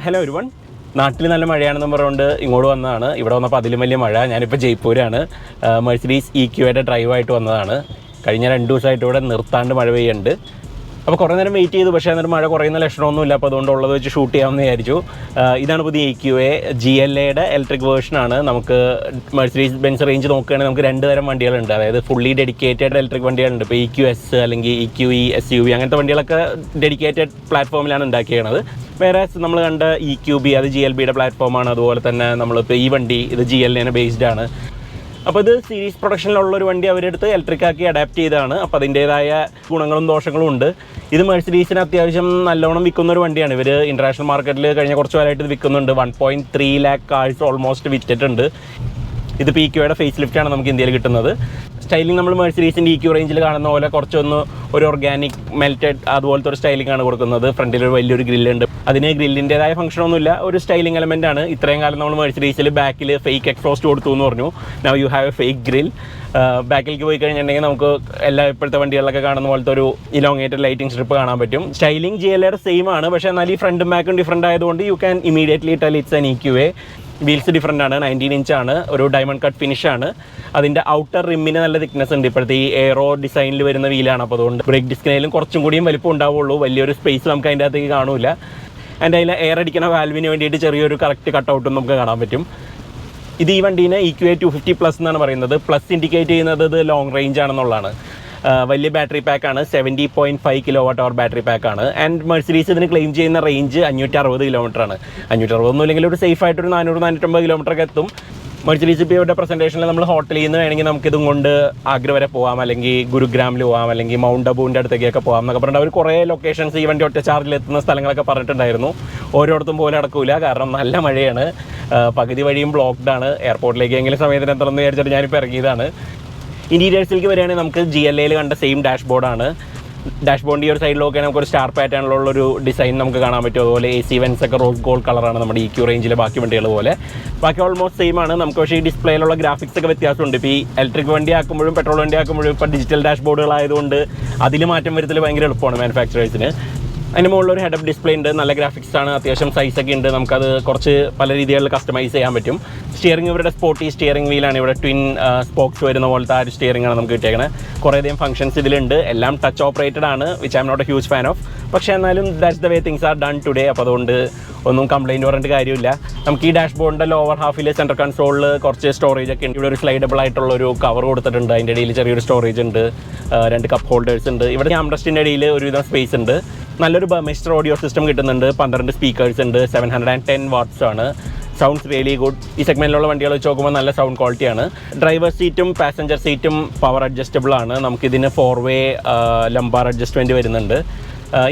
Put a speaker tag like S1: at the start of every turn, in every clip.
S1: Hello everyone. നാട്ടിൽ നല്ല മഴയാണെന്ന് പറഞ്ഞുകൊണ്ട് ഇങ്ങോട്ട് വന്നതാണ്. ഇവിടെ വന്നപ്പോൾ അതിലും വലിയ മഴ. ഞാനിപ്പോൾ ജയ്പൂരാണ്. മെഴ്സിഡീസ് EQയുടെ ഡ്രൈവായിട്ട് വന്നതാണ്. കഴിഞ്ഞ 2 ദിവസമായിട്ട് ഇവിടെ നിർത്താണ്ട് മഴ പെയ്യുന്നുണ്ട്. അപ്പോൾ കുറേ നേരം വെയിറ്റ് ചെയ്തു, പക്ഷേ എന്നിട്ട് മഴ കുറയുന്ന ലക്ഷണമൊന്നുമില്ല. അപ്പോൾ അതുകൊണ്ട് ഉള്ളത് വെച്ച് ഷൂട്ട് ചെയ്യാമെന്ന് വിചാരിച്ചു. ഇതാണ് പുതിയ EQA GLAയുടെ ഇലക്ട്രിക് വേർഷനാണ്. നമുക്ക് മെഴ്സിഡീസ് ബെൻസ് റേഞ്ച് നോക്കുകയാണെങ്കിൽ നമുക്ക് 2 തരം വണ്ടികളുണ്ട്. അതായത് ഫുള്ളി ഡെഡിക്കേറ്റഡ് ഇലക്ട്രിക് വണ്ടികളുണ്ട്. ഇപ്പോൾ EQS അല്ലെങ്കിൽ EQE SUV അങ്ങനത്തെ വണ്ടികളൊക്കെ ഡെഡിക്കേറ്റഡ് പ്ലാറ്റ്ഫോമിലാണ് ഉണ്ടാക്കിയത്. വേറെ നമ്മൾ കണ്ട EQB അത് GLBയുടെ പ്ലാറ്റ്ഫോമാണ്. അതുപോലെ തന്നെ നമ്മളിപ്പോൾ ഈ വണ്ടി ഇത് GLAന് ബേസ്ഡ് ആണ്. അപ്പോൾ ഇത് സീരീസ് പ്രൊഡക്ഷനിലുള്ളൊരു വണ്ടി അവരെടുത്ത് ഇലക്ട്രിക് ആക്കി അഡാപ്റ്റ് ചെയ്തതാണ്. അപ്പോൾ അതിൻ്റേതായ ഗുണങ്ങളും ദോഷങ്ങളും ഉണ്ട്. ഇത് മെഴ്സിഡീസിന് അത്യാവശ്യം നല്ലോണം വിൽക്കുന്ന ഒരു വണ്ടിയാണ്. ഇവർ ഇൻ്റർനാഷണൽ മാർക്കറ്റിൽ കഴിഞ്ഞ കുറച്ച് കാലമായിട്ട് ഇത് വിൽക്കുന്നുണ്ട്. 1.3 lakh കാഴ്സ് ഓൾമോസ്റ്റ് വിറ്റിട്ടുണ്ട്. ഇത് EQയുടെ ഫേസ് ലിഫ്റ്റാണ് നമുക്ക് ഇന്ത്യയിൽ കിട്ടുന്നത്. സ്റ്റൈലിംഗ് നമ്മൾ മെഴ്സിഡീസിൻ്റെ EQ റേഞ്ചിൽ കാണുന്ന പോലെ കുറച്ചൊന്ന് ഒരു ഓർഗാനിക് മെൽറ്റഡ് അതുപോലത്തെ ഒരു സ്റ്റൈലിംഗ് ആണ് കൊടുക്കുന്നത്. ഫ്രണ്ടിലൊരു വലിയൊരു ഗ്രില്ലുണ്ട്. അതിന് ഗ്രില്ലിൻ്റേതായ ഫംഗ്ഷനൊന്നുമില്ല, ഒരു സ്റ്റൈലിംഗ് എലമെൻ്റ് ആണ്. ഇത്രയും കാലം നമ്മൾ മെഴ്സിഡീസിൽ ബാക്കിൽ ഫേക്ക് എക്സ്പോസ്റ്റ് കൊടുത്തു എന്ന് പറഞ്ഞു. Now you have A fake grill. ബാക്കിലേക്ക് പോയി കഴിഞ്ഞിട്ടുണ്ടെങ്കിൽ നമുക്ക് ഇപ്പോഴത്തെ വണ്ടികളിലൊക്കെ കാണുന്ന പോലത്തെ ഒരു ഇലോങ്ങേറ്റഡ് ലൈറ്റിംഗ് സ്ട്രിപ്പ് കാണാൻ പറ്റും. സ്റ്റൈലിംഗ് GLAയുടെ സെയിം ആണ്, പക്ഷേ എന്നാൽ ഈ ഫ്രണ്ടും ബാക്കും ഡിഫറൻറ്റ് ആയതുകൊണ്ട് you can immediately tell it's an EQA. Wheels different ആണ്, 19 ഇഞ്ച് ആണ്, ഒരു ഡയമണ്ട് കട്ട് ഫിനിഷാണ്. അതിൻ്റെ ഔട്ടർ റിമ്മിന് നല്ല തിക്നെസ് ഉണ്ട്. ഇപ്പോഴത്തെ ഈ എയറോ ഡിസൈനിൽ വരുന്ന വീലാണ്. അപ്പോൾ അതുകൊണ്ട് ബ്രേക്ക് ഡിസ്കിനായാലും കുറച്ചും കൂടിയും വലിപ്പം ഉണ്ടാവുള്ളൂ. വലിയൊരു സ്പേസ് നമുക്ക് അതിൻ്റെ അകത്തേക്ക് കാണൂല. അതിൻ്റെ അതിൽ എയർ അടിക്കുന്ന വാൽവിന് വേണ്ടിയിട്ട് ചെറിയൊരു കറക്റ്റ് കട്ടൗട്ടും നമുക്ക് കാണാൻ പറ്റും. ഇത് ഈ വണ്ടീനെ EQA 250+ എന്നാണ് പറയുന്നത്. പ്ലസ് ഇൻഡിക്കേറ്റ് ചെയ്യുന്നത് ഇത് ലോങ് റേഞ്ച് ആണെന്നുള്ളതാണ്. വലിയ ബാറ്ററി പാക്കാണ്, 70.5 kWh ബാറ്ററി പാക്കാണ്. ആൻഡ് മെഴ്സിഡീസ് ഇതിന് ക്ലെയിം ചെയ്യുന്ന റേഞ്ച് 560 കിലോമീറ്ററാണ്. 560 ഒന്നും ഇല്ലെങ്കിൽ ഒരു സേഫ് ആയിട്ടൊരു 400-450 കിലോമീറ്ററൊക്കെ എത്തും. മെഴ്സിഡീസ് ഇപ്പോൾ ഇവിടെ പ്രസൻറ്റേഷനിൽ നമ്മൾ ഹോട്ടലിൽ നിന്ന് വേണമെങ്കിൽ നമുക്കിതും കൊണ്ട് ആഗ്ര വരെ പോകാം, അല്ലെങ്കിൽ ഗുരുഗ്രാമിൽ പോകാം, അല്ലെങ്കിൽ മൗണ്ട് അബുവിൻ്റെ അടുത്തേക്കൊക്കെ പോകാം എന്നൊക്കെ പറഞ്ഞിട്ട് അവർ കുറേ ലൊക്കേഷൻസ് ഈ വണ്ടി ഒറ്റ ചാർജിൽ എത്തുന്ന സ്ഥലങ്ങളൊക്കെ പറഞ്ഞിട്ടുണ്ടായിരുന്നു. ഓരോരുത്തും പോലെ നടക്കില്ല, കാരണം നല്ല മഴയാണ്. പകുതി വഴിയും ബ്ലോക്ക്ഡ് ആണ്. എയർപോർട്ടിലേക്ക് എങ്കിലും സമയത്തിന് എത്തണമെന്ന് വിചാരിച്ചിട്ട് ഞാനിപ്പോൾ ഇറങ്ങിയതാണ്. ഇൻറ്റീരിയേഴ്സിലേക്ക് വരികയാണെങ്കിൽ നമുക്ക് GLAയിൽ കണ്ട സെയിം ഡാഷ്ബോർഡാണ്. ഡാഷ്ബോർഡിൻ്റെ ഈ ഒരു സൈഡിലൊക്കെ നമുക്കൊരു സ്റ്റാർ പാറ്റേണിലുള്ളൊരു ഡിസൈൻ നമുക്ക് കാണാൻ പറ്റും. അതുപോലെ AC വെൻസ് ഒക്കെ റോസ് ഗോൾഡ് കളറാണ് നമ്മുടെ EQ റേഞ്ചിലെ ബാക്കി വണ്ടികൾ പോലെ. ബാക്കി ഓൾമോസ്റ്റ് സെയിം ആണ്. നമുക്ക് പക്ഷേ ഈ ഡിസ്പ്ലേയിലുള്ള ഗ്രാഫിക്സ് ഒക്കെ വ്യത്യാസമുണ്ട്. ഇപ്പോൾ ഈ ഇലക്ട്രിക് വണ്ടി ആക്കുമ്പോഴും പെട്രോൾ വണ്ടി ആക്കുമ്പോഴും ഇപ്പോൾ ഡിജിറ്റൽ ഡാഷ്ബോർഡുകളായതുകൊണ്ട് അതിൽ മാറ്റം വരുത്തൽ ഭയങ്കര എളുപ്പമാണ് മാനുഫാക്ചറേഴ്സിന്. അതിന് മുകളിലൊരു ഹെഡ് അപ്പ് ഡിസ്പ്ലേ ഉണ്ട്, നല്ല ഗ്രാഫിക്സ് ആണ്, അത്യാവശ്യം സൈസൊക്കെ ഉണ്ട്. നമുക്കത് കുറച്ച് പല രീതികളിൽ കസ്റ്റമൈസ് ചെയ്യാൻ പറ്റും. സ്റ്റിയറിംഗ് ഇവരുടെ സ്പോർട്ടി സ്റ്റിയറിംഗ് വീലാണ്. ഇവിടെ ട്വിൻ സ്പോക്സ് വരുന്ന പോലത്തെ ആ ഒരു സ്റ്റിയറിംഗ് ആണ് നമുക്ക് കിട്ടിയേക്കുന്നത്. കുറേയധികം ഫംഗ്ഷൻസ് ഇതിലുണ്ട്. എല്ലാം ടച്ച് ഓപ്പറേറ്റഡ് ആണ്, which I am not a huge fan of. പക്ഷേ എന്നാലും that's the way things are done today. അപ്പോൾ അതുകൊണ്ട് ഒന്നും കംപ്ലയിൻറ്റ് പറഞ്ഞിട്ട് കാര്യമില്ല. നമുക്ക് ഈ ഡാഷ്ബോർഡിൻ്റെ ലോവർ ഹാഫിൽ സെൻട്രൽ കൺസോളിൽ കുറച്ച് സ്റ്റോറേജ് ഒക്കെ ഉണ്ട്. ഇവിടെ ഒരു സ്ലൈഡബിൾ ആയിട്ടുള്ളൊരു കവർ കൊടുത്തിട്ടുണ്ട്. അതിൻ്റെ ഇടയിൽ ചെറിയൊരു സ്റ്റോറേജ് ഉണ്ട്, 2 കപ്പ് ഹോൾഡേഴ്സ് ഉണ്ട്. ഇവിടെ ആംറസ്റ്റിൻ്റെ ഇടയിൽ ഒരുവിധം സ്പേസ് ഉണ്ട്. നല്ലൊരു ബർമിസ്റ്റർ ഓഡിയോ സിസ്റ്റം കിട്ടുന്നുണ്ട്. 12 സ്പീക്കേഴ്സ് ഉണ്ട്, 710 വാട്ട്സ് ആണ്. Sounds really good. ഈ സെഗ്മെൻറ്റിലുള്ള വണ്ടികൾ വെച്ച് നോക്കുമ്പോൾ നല്ല സൗണ്ട് ക്വാളിറ്റിയാണ്. ഡ്രൈവർ സീറ്റും പാസഞ്ചർ സീറ്റും പവർ അഡ്ജസ്റ്റബിൾ ആണ്. നമുക്കിതിന് 4-way ലംബാർ അഡ്ജസ്റ്റ്മെൻറ്റ് വരുന്നുണ്ട്.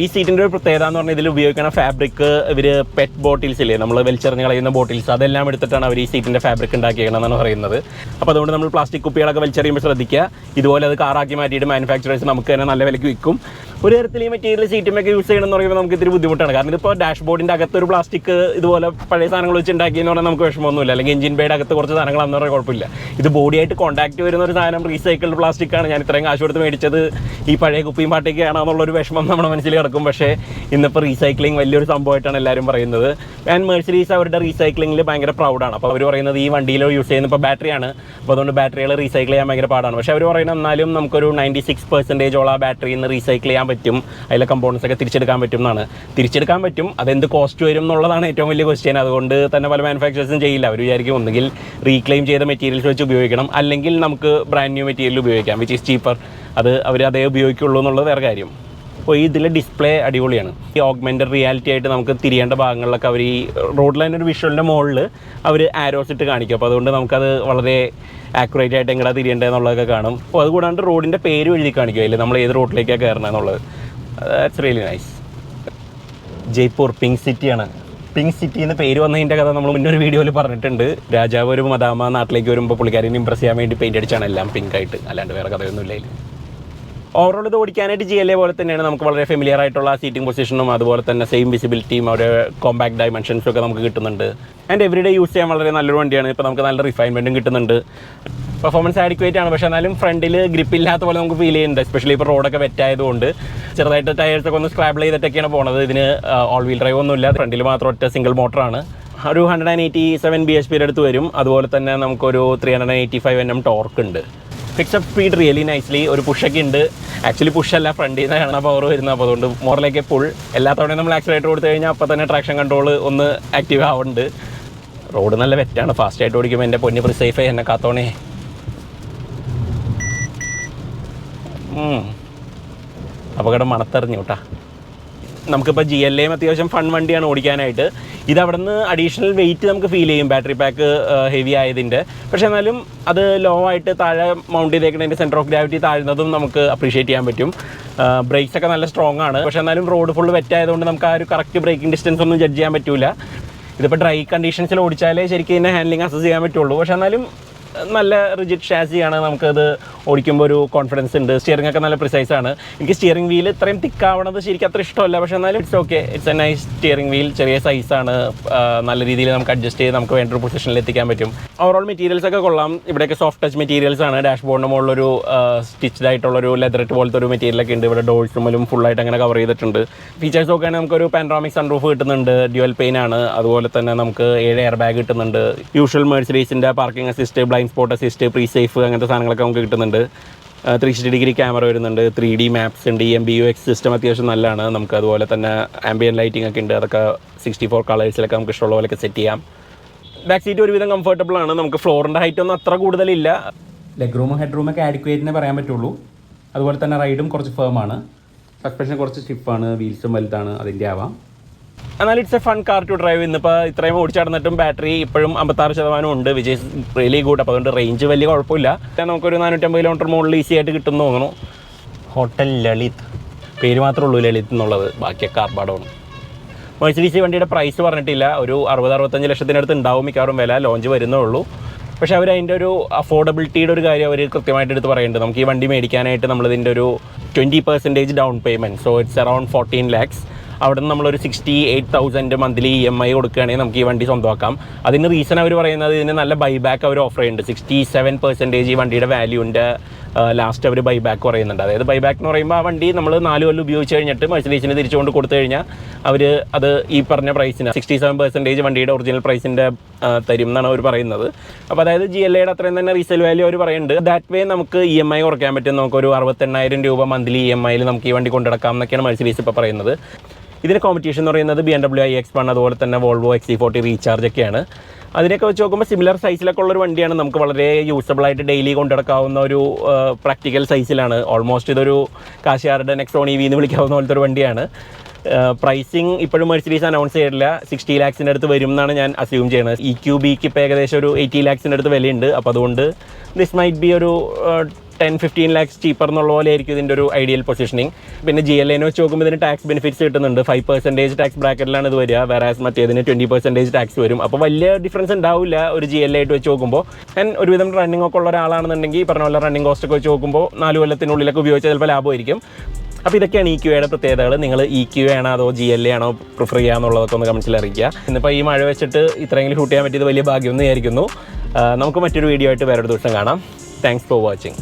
S1: ഈ സീറ്റിൻ്റെ ഒരു പ്രത്യേകത എന്ന് പറഞ്ഞാൽ ഇതിൽ ഉപയോഗിക്കുന്ന ഫാബ്രിക് ഇവർ പെറ്റ് ബോട്ടിൽസ് ഇല്ലേ, നമ്മൾ വലിച്ചെറിഞ്ഞ് കളയുന്ന ബോട്ടിൽസ്, അതെല്ലാം എടുത്തിട്ടാണ് അവർ ഈ സീറ്റിൻ്റെ ഫാബ്രിക് ഉണ്ടാക്കിയേക്കണമെന്നാണ് പറയുന്നത്. അപ്പോൾ അതുകൊണ്ട് നമ്മൾ പ്ലാസ്റ്റിക് കുപ്പികളൊക്കെ വലിച്ചെറിയുമ്പോൾ ശ്രദ്ധിക്കുക. ഇതുപോലെ അത് കാറാക്കി മാറ്റിയിട്ട് മാനുഫാക്ചറേഴ്സ് നമുക്ക് തന്നെ നല്ല വിലയ്ക്ക് വിൽക്കും. ഒരു തരത്തിൽ ഈ മെറ്റീരിയൽ സീറ്റുമൊക്കെ യൂസ് ചെയ്യണമെന്ന് പറയുമ്പോൾ നമുക്ക് ഇത്തിരി ബുദ്ധിമുട്ടാണ്. കാരണം ഇതിപ്പോൾ ഡാഷ്ബോർഡിൻ്റെ അകത്തൊരു പ്ലാസ്റ്റിക് ഇതുപോലെ പഴയ സാധനങ്ങൾ വെച്ച് ഉണ്ടാക്കിയെന്ന് പറഞ്ഞാൽ നമുക്ക് വിഷമമൊന്നുമില്ല. അല്ലെങ്കിൽ എഞ്ചിൻ ബേയുടെ അകത്ത് കുറച്ച് സാധനങ്ങളാണെന്ന് പറഞ്ഞാൽ കുഴപ്പമില്ല. ഇത് ബോഡിയായിട്ട് കോൺടാക്ട് വരുന്ന ഒരു സാധനം റീസൈക്കിൾഡ് പ്ലാസ്റ്റിക്കാണ്. ഞാൻ ഇത്രയും കാശ് കൊടുത്ത് മേടിച്ചത് ഈ പഴയ കുപ്പിയും പാട്ടൊക്കെയാണോ എന്നുള്ളൊരു വിഷമം നമ്മുടെ മനസ്സിൽ കിടക്കും. പക്ഷേ ഇന്നിപ്പോൾ റീസൈക്ലിംഗ് വലിയൊരു സംഭവമായിട്ടാണ് എല്ലാവരും പറയുന്നത്. ആൻഡ് മെഴ്സിഡീസ് അവരുടെ റീസൈക്ലിംഗിൽ ഭയങ്കര പ്രൗഡാണ്. അപ്പോൾ അവർ പറയുന്നത് ഈ വണ്ടിയിൽ യൂസ് ചെയ്യുന്ന ഇപ്പോൾ ബാറ്ററിയാണ്. അപ്പോൾ അതുകൊണ്ട് ബാറ്ററികൾ റീസൈക്കിൾ ചെയ്യാൻ ഭയങ്കര പാടാണ്. പക്ഷേ അവർ പറയുന്നത് എന്നാലും നമുക്കൊരു 96% ആ ബാറ്ററിയിൽ നിന്ന് റീസൈക്കിൾ ചെയ്യാൻ പറ്റും. അതിലെ കമ്പോണൻസ് ഒക്കെ തിരിച്ചെടുക്കാൻ പറ്റും എന്നാണ്. തിരിച്ചെടുക്കാൻ പറ്റും, അതെന്ത് കോസ്റ്റ് വരും എന്നുള്ളതാണ് ഏറ്റവും വലിയ ക്വസ്റ്റ്യൻ. അതുകൊണ്ട് തന്നെ പല മാനുഫാക്ചറേഴ്സും ചെയ്യില്ല. അവർ വിചാരിക്കും ഒന്നുകിൽ റീക്ലെയിം ചെയ്ത മെറ്റീരിയൽസ് വെച്ച് ഉപയോഗിക്കണം, അല്ലെങ്കിൽ നമുക്ക് ബ്രാൻഡ് ന്യൂ മെറ്റീരിയൽ ഉപയോഗിക്കാം, വിച്ച് ഈസ് ചീപ്പർ. അത് അവർ അതേ ഉപയോഗിക്കുള്ളൂ എന്നുള്ളത് വേറെ കാര്യം. അപ്പോൾ ഇതിലെ ഡിസ്പ്ലേ അടിപൊളിയാണ്. ഈ ഓഗ്മെൻറ്റഡ് റിയാലിറ്റി ആയിട്ട് നമുക്ക് തിരിയേണ്ട ഭാഗങ്ങളിലൊക്കെ അവർ ഈ റോഡ് ലൈൻ ഒരു വിഷ്വലിൻ്റെ മുകളിൽ അവർ ആരോസ് ഇട്ട് കാണിക്കും. അപ്പോൾ അതുകൊണ്ട് നമുക്കത് വളരെ ആക്യുറേറ്റ് ആയിട്ട് എങ്ങടാ തിരിയേണ്ടതെന്നുള്ളതൊക്കെ കാണും. അപ്പോൾ അതുകൂടാണ്ട് റോഡിൻ്റെ പേര് എഴുതി കാണിക്കും അതിൽ നമ്മൾ ഏത് റോഡിലേക്കാണ് കയറണം എന്നുള്ളത്. That's really nice. Jaipur pink സിറ്റിയാണ്. പിങ്ക് സിറ്റി എന്ന് പേര് വന്നതിൻ്റെ കഥ നമ്മൾ മുന്നൊരു വീഡിയോയിൽ പറഞ്ഞിട്ടുണ്ട്. രാജാവ് ഒരു മദാമ നാട്ടിലേക്ക് വരുമ്പോൾ പുള്ളിക്കാരിനെ ഇമ്പ്രസ് ചെയ്യാൻ വേണ്ടി പെയിൻ്റ് അടിച്ചാണ് എല്ലാം പിങ്ക് ആയിട്ട്, അല്ലാണ്ട് വേറെ കഥയൊന്നുമില്ല. ഓവറോൾ ഇത് ഓടിക്കാനായിട്ട് GLA പോലെ തന്നെയാണ്. നമുക്ക് വളരെ ഫെമിലിയർ ആയിട്ടുള്ള സീറ്റിംഗ് പൊസിഷനും അതുപോലെ തന്നെ സെയിം വിസിബിലിറ്റിയും ഒരു കോമ്പാക്ട് ഡയമെൻഷൻസും ഒക്കെ നമുക്ക് കിട്ടുന്നുണ്ട്. ആൻഡ് എവറിഡേ യൂസ് ചെയ്യാൻ വളരെ നല്ലൊരു വണ്ടിയാണ്. ഇപ്പോൾ നമുക്ക് നല്ല റിഫൈൻമെൻറ്റും കിട്ടുന്നുണ്ട്. പെർഫോമൻസ് ആഡിക്വേറ്റ് ആണ്, പക്ഷേ എന്നാലും ഫ്രണ്ടിൽ ഗ്രിപ്പ് ഇല്ലാത്ത പോലെ നമുക്ക് ഫീൽ ചെയ്യുന്നുണ്ട്. എസ്പെഷ്യലി ഇപ്പോൾ റോഡൊക്കെ വെറ്റായതുകൊണ്ട് ചെറുതായിട്ട് ടയേഴ്സൊക്കെ ഒന്ന് സ്ക്രാബിൾ ചെയ്തിട്ടൊക്കെയാണ് പോകുന്നത്. ഇതിന് ഓൾ വീൽ ഡ്രൈവ് ഒന്നുമില്ല, ഫ്രണ്ടിൽ മാത്രം ഒറ്റ സിംഗിൾ മോട്ടറാണ്. ഒരു 187 bhp അടുത്ത് വരും. അതുപോലെ തന്നെ നമുക്കൊരു 385 Nm ടോർക്ക് ഉണ്ട്. പിക്സപ്പ് സ്പീഡ് റിയലി നൈസ്ലി. ഒരു പുഷൊക്കെ ഉണ്ട്. ആക്ച്വലി പുഷല്ല, ഫ്രണ്ടിൽ നിന്നാണ് പവർ വരുന്നത്. അപ്പോൾ അതുകൊണ്ട് മോറിലേക്ക് പുൾ. എല്ലാ തവണയും നമ്മൾ ആക്സിലേറ്റർ കൊടുത്തു കഴിഞ്ഞാൽ അപ്പോൾ തന്നെ ട്രാക്ഷൻ കൺട്രോൾ ഒന്ന് ആക്റ്റീവ് ആവുന്നുണ്ട്. റോഡ് നല്ല വെറ്റാണ്. ഫാസ്റ്റായിട്ട് ഓടിക്കുമ്പോൾ എൻ്റെ പൊന്നി പ്രിസേഫായി എന്നെ കാത്തോണേ. അപകടം മണത്തെറിഞ്ഞു കേട്ടാ. നമുക്കിപ്പോൾ GLAയും അത്യാവശ്യം ഫൺ വണ്ടിയാണ് ഓടിക്കാനായിട്ട്. ഇതവിടെ നിന്ന് അഡീഷണൽ വെയിറ്റ് നമുക്ക് ഫീൽ ചെയ്യും, ബാറ്ററി പാക്ക് ഹെവി ആയതിൻ്റെ. പക്ഷേ എന്നാലും അത് ലോ ആയിട്ട് താഴെ മൗണ്ട് ചെയ്തേക്കുന്നതിൻ്റെ സെൻറ്റർ ഓഫ് ഗ്രാവിറ്റി താഴ്ന്നതും നമുക്ക് അപ്രീഷിയേറ്റ് ചെയ്യാൻ പറ്റും. ബ്രേക്സ് ഒക്കെ നല്ല സ്ട്രോങ് ആണ്. പക്ഷേ എന്നാലും റോഡ് ഫുൾ വെറ്റായതുകൊണ്ട് നമുക്ക് ആ ഒരു കറക്റ്റ് ബ്രേക്കിംഗ് ഡിസ്റ്റൻസ് ഒന്നും ജഡ്ജ് ചെയ്യാൻ പറ്റില്ല. ഇതിപ്പോൾ ഡ്രൈ കണ്ടീഷൻസിൽ ഓടിച്ചാലേ ശരിക്കും ഇതിനെ ഹാൻഡ്ലിങ് അസസ് ചെയ്യാൻ പറ്റുള്ളൂ. പക്ഷേ എന്നാലും നല്ല റിജിഡ് ഷാസിയാണ്. നമുക്കത് ഓടിക്കുമ്പോൾ ഒരു കോൺഫിഡൻസ് ഉണ്ട്. സ്റ്റിയറിംഗ് ഒക്കെ നല്ല പ്രിസൈസ് ആണ്. എനിക്ക് സ്റ്റിയറിംഗ് വീൽ ഇത്രയും തിക്കാവണത് ശരിക്കും അത്ര ഇഷ്ടമല്ല. പക്ഷേ എന്നാലും it's okay. It's A nice steering wheel. ചെറിയ സൈസാണ്. നല്ല രീതിയിൽ നമുക്ക് അഡ്ജസ്റ്റ് ചെയ്ത് നമുക്ക് വേണ്ട ഒരു പൊസിഷനിൽ എത്തിക്കാൻ പറ്റും. ഓവറോൾ മെറ്റീരിയൽസ് ഒക്കെ കൊള്ളാം. ഇവിടെയൊക്കെ സോഫ്റ്റ് ടച്ച് മെറ്റീരിയൽസ് ആണ്. ഡാഷ്ബോർഡിന് മുകളിലൊരു സ്റ്റിച്ച്ഡ് ആയിട്ടുള്ളൊരു ലെതറിറ്റ് പോലത്തെ ഒരു മെറ്റീരിയലൊക്കെ ഉണ്ട്. ഇവിടെ ഡോൾസുമലും ഫുള്ളായിട്ട് അങ്ങനെ കവർ ചെയ്തിട്ടുണ്ട്. ഫീച്ചേഴ്സ് നോക്കുകയാണെങ്കിൽ നമുക്കൊരു പാനോറാമിക് സൺറൂഫ് കിട്ടുന്നുണ്ട്. ഡ്യുവൽ പെയിൻ ആണ്. അതുപോലെ തന്നെ നമുക്ക് 7 എയർ ബാഗ് കിട്ടുന്നുണ്ട്. യൂഷ്വൽ മെഴ്സിഡീസിൻ്റെ parking assist, blind spot assist, pre safe അങ്ങനത്തെ സാധനങ്ങളൊക്കെ നമുക്ക് കിട്ടുന്നുണ്ട്. 360° ക്യാമറ വരുന്നുണ്ട്. 3D മാപ്സ് ഉണ്ട്. EMBUX സിസ്റ്റം അത്യാവശ്യം നല്ലതാണ്. നമുക്ക് അതുപോലെ തന്നെ ആംബിയൻ ലൈറ്റിംഗ് ഒക്കെ ഉണ്ട്. അതൊക്കെ 64 കളേഴ്സിലൊക്കെ നമുക്ക് ഇഷ്ടമുള്ള പോലെയൊക്കെ സെറ്റ് ചെയ്യാം. ബാക്ക് സീറ്റ് ഒരുവിധം കംഫർട്ടബിൾ ആണ്. നമുക്ക് ഫ്ലോറിൻ്റെ ഹൈറ്റ് ഒന്നും അത്ര കൂടുതലില്ല. ലെഗ് റൂമും ഹെഡ് റൂമൊക്കെ ആഡിക്വേറ്റിനെ പറയാൻ പറ്റുള്ളൂ. അതുപോലെ തന്നെ റൈഡും കുറച്ച് ഫേമാണ്. സസ്പെൻഷൻ കുറച്ച് സ്റ്റിഫാണ്. വീൽസും വലുതാണ്, അതിൻ്റെ ആവാം. എന്നാൽ it's a fun car to drive. ഇന്നിപ്പോൾ ഇത്രയും ഓടിച്ചടന്നിട്ടും ബാറ്ററി ഇപ്പോഴും 56% ഉണ്ട്, വിച്ച് ഈസ് റിയലി ഗുഡ്. അപ്പോൾ അതുകൊണ്ട് റേഞ്ച് വലിയ കുഴപ്പമില്ല. നമുക്കൊരു 450 കിലോമീറ്റർ മുകളിൽ ഈസി ആയിട്ട് കിട്ടുമെന്ന് തോന്നുന്നു. ഹോട്ടൽ ലളിത്, പേര് മാത്രമേ ഉള്ളൂ ലളിത് എന്നുള്ളത്, ബാക്കിയൊക്കെ ആർഭാടമാണ്. മെഴ്സിഡീസ് വണ്ടിയുടെ പ്രൈസ് പറഞ്ഞിട്ടില്ല. ഒരു 60-65 ലക്ഷത്തിനടുത്ത് ഉണ്ടാവും മിക്കവാറും വില. ലോഞ്ച് വരുന്നേ ഉള്ളൂ. പക്ഷേ അവർ അതിൻ്റെ ഒരു അഫോർഡബിലിറ്റിയുടെ ഒരു കാര്യം അവർ കൃത്യമായിട്ട് എടുത്ത് പറയുന്നുണ്ട്. നമുക്ക് ഈ വണ്ടി മേടിക്കാനായിട്ട് നമ്മളിതിൻ്റെ ഒരു 20% down payment, so it's around 14 lakhs. അവിടെ നിന്ന് നമ്മളൊരു 68,000 മന്ത്ലി EMI കൊടുക്കുകയാണെങ്കിൽ നമുക്ക് ഈ വണ്ടി സ്വന്തമാക്കാം. അതിന് റീസൺ അവർ പറയുന്നത് ഇതിന് നല്ല ബൈബാക്ക് അവർ ഓഫർ ചെയ്യുന്നുണ്ട്. 67% ഈ വണ്ടിയുടെ വാല്യൂൻ്റെ ലാസ്റ്റ് അവർ ബൈബാക്ക് പറയുന്നുണ്ട്. അതായത് ബൈബാക്ക് എന്ന് പറയുമ്പോൾ ആ വണ്ടി നമ്മൾ 4 കൊല്ലം ഉപയോഗിച്ച് കഴിഞ്ഞിട്ട് മെഴ്സിഡീസിന് തിരിച്ചുകൊണ്ട് കൊടുത്തു കഴിഞ്ഞാൽ അവർ അത് ഈ പറഞ്ഞ പ്രൈസിന് 67% വണ്ടിയുടെ ഒറിജിനൽ പ്രൈസിൻ്റെ തരും എന്നാണ് അവർ പറയുന്നത്. അപ്പോൾ അതായത് GLAയുടെ അത്രയും തന്നെ റീസെയിൽ വാല്യൂ അവർ പറയുന്നുണ്ട്. ദാറ്റ് വേ നമുക്ക് EMI കുറയ്ക്കാൻ പറ്റും. നമുക്കൊരു 68,000 രൂപ മന്ത്ലി EMIയിൽ നമുക്ക് ഈ വണ്ടി കൊണ്ടുനടക്കാം എന്നൊക്കെയാണ് മെഴ്സിഡീസ് ഇപ്പോൾ പറയുന്നത്. ഇതിന് കോമ്പറ്റീഷൻ എന്ന് പറയുന്നത് BMW iX1, അതുപോലെ തന്നെ വോൾവോ XC40 റീചാർജ് ഒക്കെയാണ്. അതിനൊക്കെ വെച്ച് നോക്കുമ്പോൾ സിമിലർ സൈസിലൊക്കെ ഉള്ളൊരു വണ്ടിയാണ്. നമുക്ക് വളരെ യൂസബിളായിട്ട് ഡെയിലി കൊണ്ടുനടക്കാവുന്ന ഒരു പ്രാക്ടിക്കൽ സൈസിലാണ്. ഓൾമോസ്റ്റ് ഇതൊരു കാശിയാറുടെ നെക്സോൺ EV എന്ന് വിളിക്കാവുന്ന പോലത്തെ ഒരു വണ്ടിയാണ്. പ്രൈസിങ് ഇപ്പോഴും മെഴ്സിഡീസ് അനൗൺസ് ചെയ്തിട്ടില്ല. 60 lakhs അടുത്ത് വരും എന്നാണ് ഞാൻ അസ്യൂം ചെയ്യുന്നത്. EQBക്ക് ഇപ്പോൾ ഏകദേശം ഒരു 80 lakhs അടുത്ത് വിലയുണ്ട്. അപ്പോൾ അതുകൊണ്ട് ദിസ് മൈറ്റ് ബി ഒരു 10-15 lakhs ചീപ്പർ എന്നുള്ള പോലെ ആയിരിക്കും ഇതിൻ്റെ ഒരു ഐഡിയൽ പൊസിഷനിങ്. പിന്നെ GLAനെ വെച്ച് നോക്കുമ്പോൾ ഇതിന് ടാക്സ് ബെനിഫിറ്റ്സ് കിട്ടുന്നുണ്ട്. 5% ടാക്സ് ബ്രാക്കറ്റിലാണ് ഇത് വരിക. വേറാസ് മറ്റേതിന് 20% ടാക്സ് വരും. അപ്പോൾ വലിയ ഡിഫറൻസ് ഉണ്ടാവില്ല ഒരു GLA ആയിട്ട് വെച്ച് നോക്കുമ്പോൾ. ഞാൻ ഒരുവിധം റണ്ണിംഗ് ഒക്കെ ഉള്ള ഒരാളാണെന്നുണ്ടെങ്കിൽ പറഞ്ഞ പോലെ റണ്ണിംഗ് കോസ്റ്റ് ഒക്കെ വെച്ച് നോക്കുമ്പോൾ 4 കൊല്ലത്തിനുള്ളിലൊക്കെ ഉപയോഗിച്ചാൽ ചിലപ്പോൾ ലാഭമായിരിക്കും. അപ്പോൾ ഇതൊക്കെയാണ് EQAയുടെ പ്രത്യേകതകൾ. നിങ്ങൾ EQA ആണോ അതോ GLA ആണോ പ്രിഫർ ചെയ്യുക എന്നുള്ളതൊക്കെ ഒന്ന് കമൻസിൽ അറിയിക്കുക. ഇന്നിപ്പോൾ ഈ മഴ വെച്ചിട്ട് ഇത്രയെങ്കിലും ഷൂട്ട് ചെയ്യാൻ പറ്റിയത് വലിയ ഭാഗ്യം എന്ന് വിചാരിക്കുന്നു. നമുക്ക് മറ്റൊരു വീഡിയോ ആയിട്ട് വേറൊരു ദിവസം കാണാം. Thanks for watching.